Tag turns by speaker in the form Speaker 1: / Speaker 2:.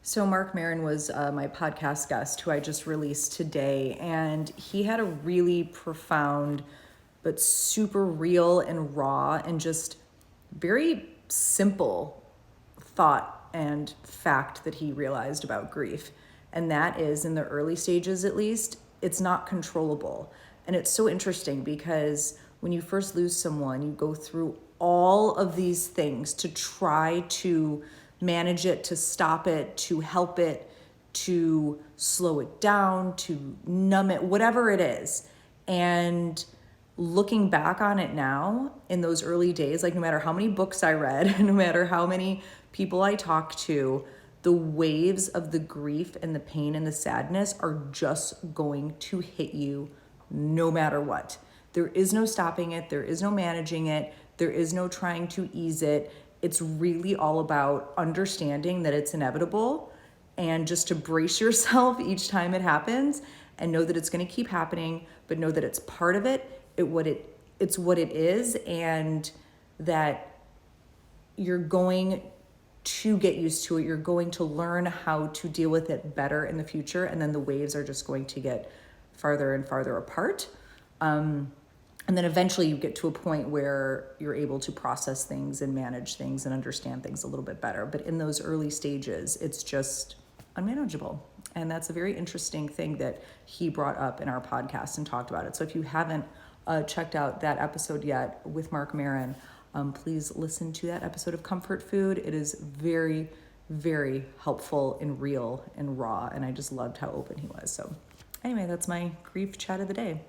Speaker 1: So Mark Maron was my podcast guest who I just released today, and he had a really profound but super real and raw and just very simple thought and fact that he realized about grief. And that is, in the early stages at least, it's not controllable. And it's so interesting because when you first lose someone, you go through all of these things to try to manage it, to stop it, to help it, to slow it down, to numb it, whatever it is. And looking back on it now in those early days, like no matter how many books I read, no matter how many people I talked to, the waves of the grief and the pain and the sadness are just going to hit you no matter what. There is no stopping it. There is no managing it. There is no trying to ease it. It's really all about understanding that it's inevitable and just to brace yourself each time it happens and know that it's going to keep happening, but know that it's part of it. It's what it is, and that you're going to get used to it. You're going to learn how to deal with it better in the future, and then the waves are just going to get farther and farther apart. And then eventually you get to a point where you're able to process things and manage things and understand things a little bit better. But in those early stages, it's just unmanageable. And that's a very interesting thing that he brought up in our podcast and talked about it. So if you haven't checked out that episode yet with Mark Maron, please listen to that episode of Comfort Food. It is very, very helpful and real and raw. And I just loved how open he was. So anyway, that's my grief chat of the day.